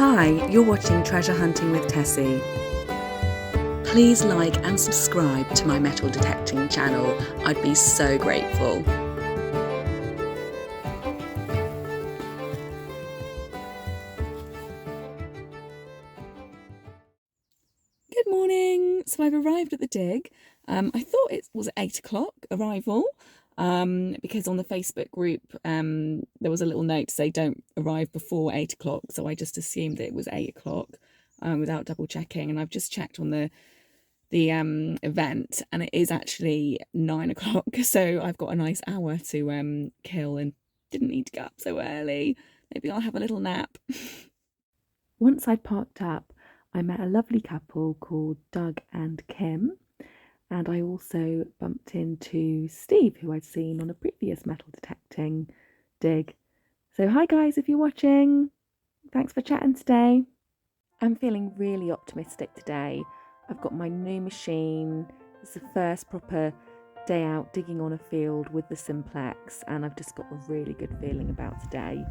Hi, you're watching Treasure Hunting with Tessie. Please like and subscribe to my metal detecting channel. I'd be so grateful. Good morning. So I've arrived at the dig. I thought it was 8 o'clock arrival because on the Facebook group there was a little note to say don't arrive before 8 o'clock. So I just assumed it was 8 o'clock without double checking. And I've just checked on the event and it is actually 9 o'clock. So I've got a nice hour to kill and didn't need to get up so early. Maybe I'll have a little nap. Once I'd parked up, I met a lovely couple called Doug and Kim, and I also bumped into Steve, who I'd seen on a previous metal detecting dig. So hi guys, if you're watching, thanks for chatting today. I'm feeling really optimistic today. I've got my new machine. It's the first proper day out digging on a field with the Simplex, and I've just got a really good feeling about today.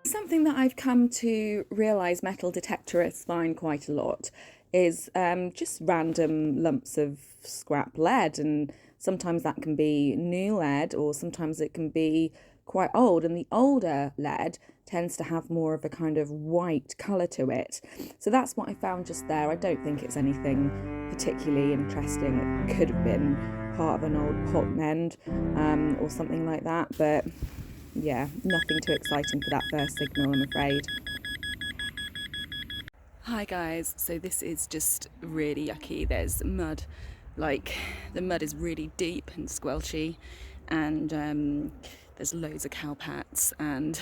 Something that I've come to realise metal detectorists find quite a lot is just random lumps of scrap lead, and sometimes that can be new lead or sometimes it can be quite old, and the older lead tends to have more of a kind of white colour to it. So that's what I found just there. I don't think it's anything particularly interesting. It could have been part of an old pot mend or something like that, but yeah, nothing too exciting for that first signal, I'm afraid. Hi guys, so this is just really yucky. There's mud, like the mud is really deep and squelchy, and there's loads of cowpats, and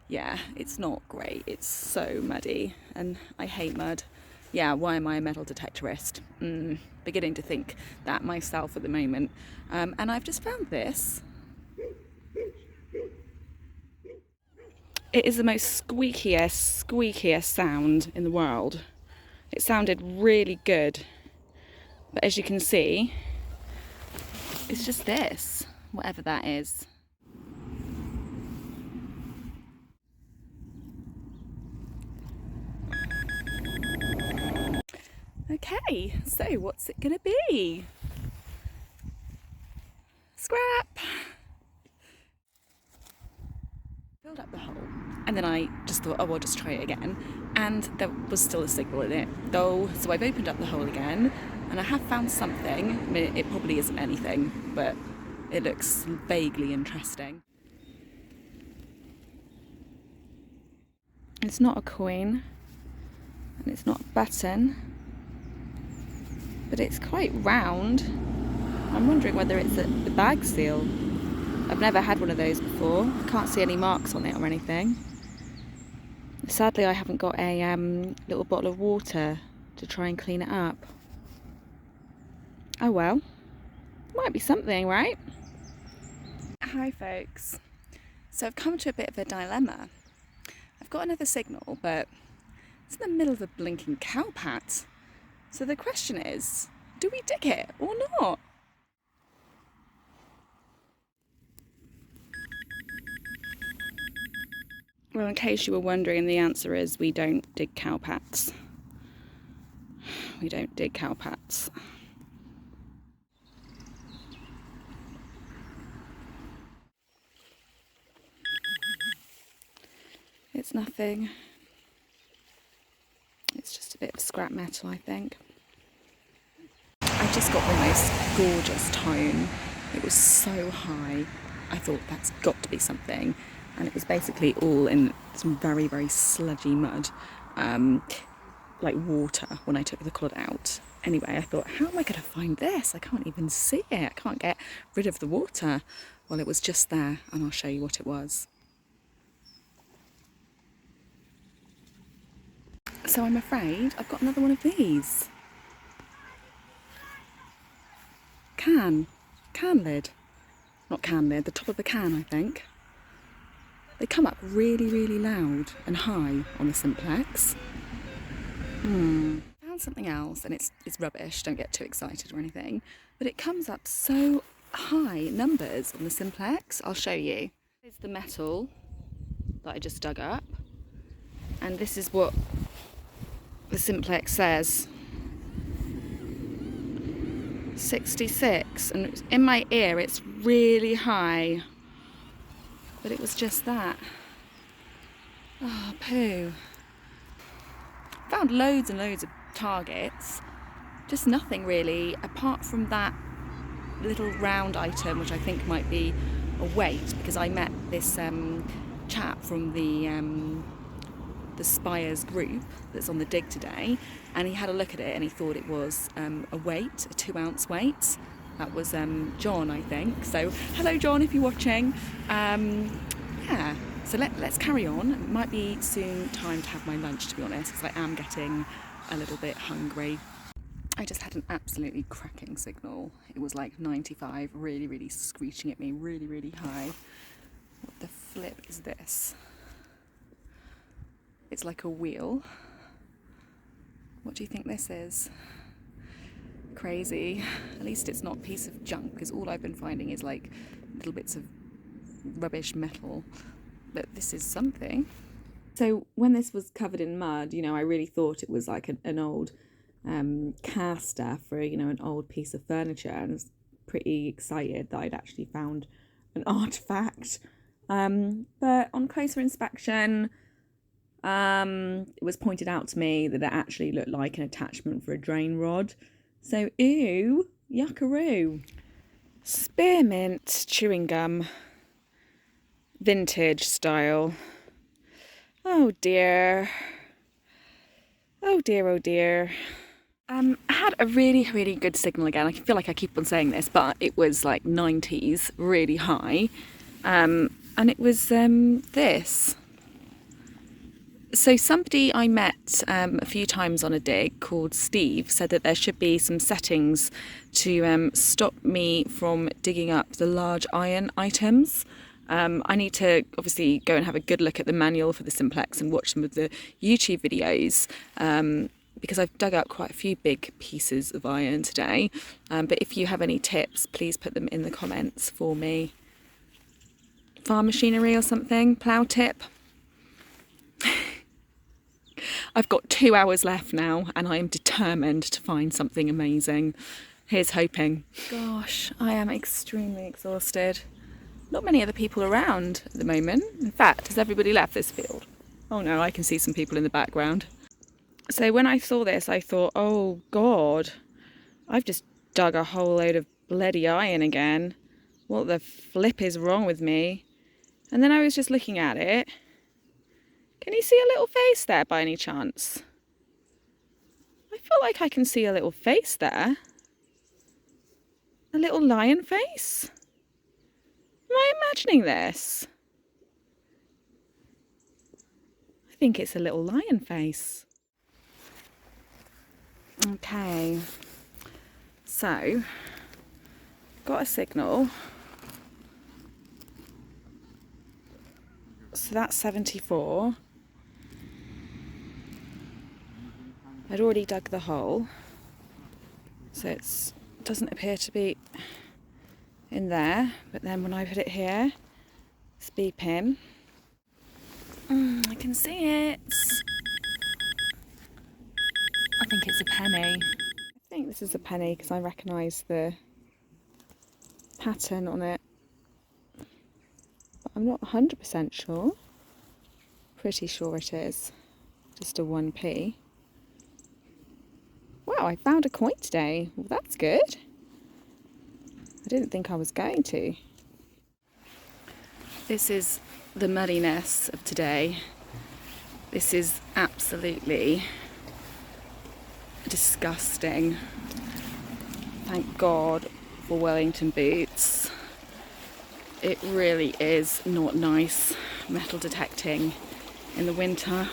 yeah, it's not great. It's so muddy and I hate mud. Yeah, why am I a metal detectorist? Beginning to think that myself at the moment. And I've just found this. It is the most squeakiest sound in the world. It sounded really good, but as you can see, it's just this, whatever that is. Okay, so what's it gonna be? Scrap! Filled up the hole, and then I just thought, oh, I'll just try it again, and there was still a signal in it though, so I've opened up the hole again and I have found something. I mean, it probably isn't anything, but it looks vaguely interesting. It's not a coin and it's not a button, but it's quite round. I'm wondering whether it's a bag seal. I've never had one of those before. I can't see any marks on it or anything. Sadly, I haven't got a little bottle of water to try and clean it up. Oh well, might be something, right? Hi folks. So I've come to a bit of a dilemma. I've got another signal, but it's in the middle of a blinking cowpat. So the question is, do we dig it or not? Well, in case you were wondering, the answer is we don't dig cowpats. We don't dig cowpats. It's nothing. It's just a bit of scrap metal, I think. I just got the most gorgeous tone. It was so high. I thought that's got to be something. And it was basically all in some very, very sludgy mud, like water, when I took the clod out. Anyway, I thought, how am I going to find this? I can't even see it. I can't get rid of the water. Well, it was just there, and I'll show you what it was. So I'm afraid I've got another one of these. Can lid. Not can lid, the top of the can, I think. They come up really, really loud and high on the Simplex. Found something else, and it's rubbish, don't get too excited or anything, but it comes up so high numbers on the simplex. I'll show you. Here's the metal that I just dug up, and this is what the simplex says. 66, and in my ear it's really high, but it was just that. Oh, poo. Found loads and loads of targets, just nothing really apart from that little round item, which I think might be a weight, because I met this chap from the Spire's group that's on the dig today, and he had a look at it and he thought it was a weight, a 2 ounce weight. That was John, I think. So hello John, if you're watching. Yeah, so let's carry on. It might be soon time to have my lunch, to be honest, because I am getting a little bit hungry. I just had an absolutely cracking signal. It was like 95, really, really screeching at me, really, really high. What the flip is this? It's like a wheel. What do you think this is? Crazy. At least it's not a piece of junk, because all I've been finding is like little bits of rubbish metal. But this is something. So when this was covered in mud, you know, I really thought it was like an old caster for, you know, an old piece of furniture, and I was pretty excited that I'd actually found an artifact. But on closer inspection, it was pointed out to me that it actually looked like an attachment for a drain rod. So, ew, yuckaroo. Spearmint chewing gum, vintage style. Oh dear. Oh dear, oh dear. I had a really, really good signal again. I feel like I keep on saying this, but it was like 90s, really high. And it was this. So somebody I met a few times on a dig called Steve said that there should be some settings to stop me from digging up the large iron items. I need to obviously go and have a good look at the manual for the simplex and watch some of the YouTube videos, because I've dug up quite a few big pieces of iron today. But if you have any tips, please put them in the comments for me. Farm machinery or something, plough tip. I've got 2 hours left now and I am determined to find something amazing. Here's hoping. Gosh, I am extremely exhausted. Not many other people around at the moment. In fact, has everybody left this field? Oh no, I can see some people in the background. So when I saw this, I thought, oh God, I've just dug a whole load of bloody iron again. What the flip is wrong with me? And then I was just looking at it. Can you see a little face there by any chance? I feel like I can see a little face there. A little lion face? Am I imagining this? I think it's a little lion face. Okay, so got a signal. So that's 74. I'd already dug the hole, so it doesn't appear to be in there, but then when I put it here, it's beeping. I can see it. I think it's a penny. I think this is a penny because I recognise the pattern on it, but I'm not 100% sure. Pretty sure it is just a 1p. Wow, I found a coin today. Well, that's good. I didn't think I was going to. This is the muddiness of today. This is absolutely disgusting. Thank God for Wellington boots. It really is not nice metal detecting in the winter,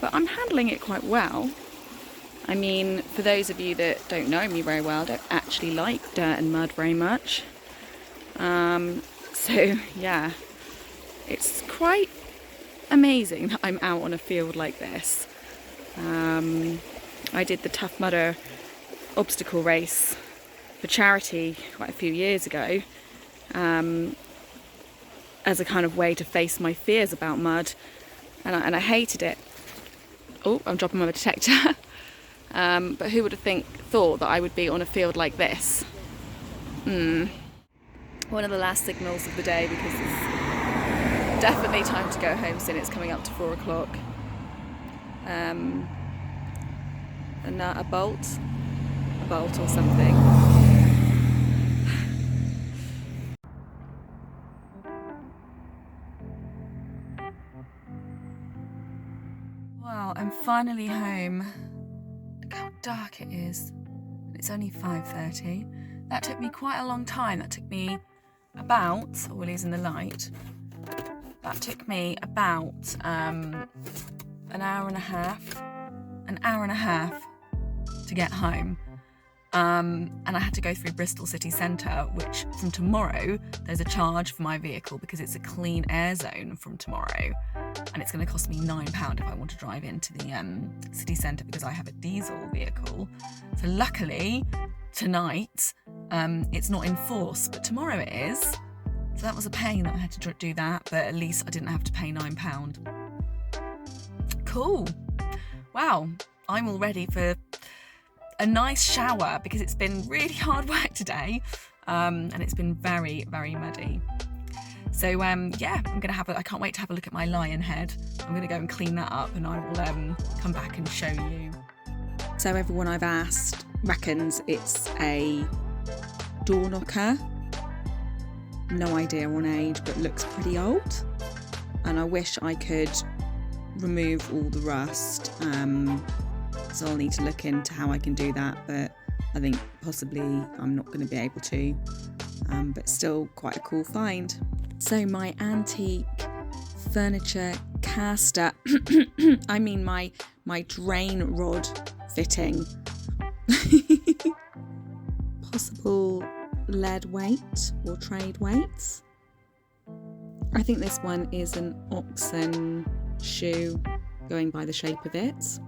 but I'm handling it quite well. I mean, for those of you that don't know me very well, I don't actually like dirt and mud very much. So yeah, it's quite amazing that I'm out on a field like this. I did the Tough Mudder obstacle race for charity quite a few years ago, as a kind of way to face my fears about mud, and I hated it. Oh, I'm dropping my detector. But who would have thought that I would be on a field like this? One of the last signals of the day, because it's definitely time to go home soon. It's coming up to 4 o'clock. And a bolt or something. Well, I'm finally home. Look how dark it is. It's only 5:30. That took me quite a long time. That took me about, Willie's in the light. That took me about an hour and a half to get home. And I had to go through Bristol city centre, which from tomorrow there's a charge for my vehicle because it's a clean air zone from tomorrow, and it's going to cost me £9 if I want to drive into the city centre because I have a diesel vehicle. So luckily tonight it's not in force, but tomorrow it is. So that was a pain that I had to do that, but at least I didn't have to pay £9. Cool. Wow, I'm all ready for a nice shower because it's been really hard work today, and it's been very, very muddy. So yeah, I can't wait to have a look at my lion head. I'm gonna go and clean that up, and I will come back and show you. So everyone I've asked reckons it's a door knocker. No idea on age, but looks pretty old. And I wish I could remove all the rust. So I'll need to look into how I can do that, but I think possibly I'm not going to be able to, but still quite a cool find. So my antique furniture caster, I mean my drain rod fitting, possible lead weight or trade weights. I think this one is an oxen shoe, going by the shape of it.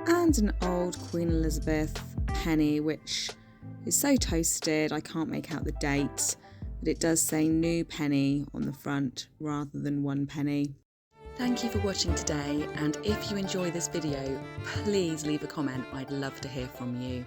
And an old Queen Elizabeth penny, which is so toasted I can't make out the date, but it does say new penny on the front rather than 1 penny. Thank you for watching today, and if you enjoy this video, please leave a comment. I'd love to hear from you.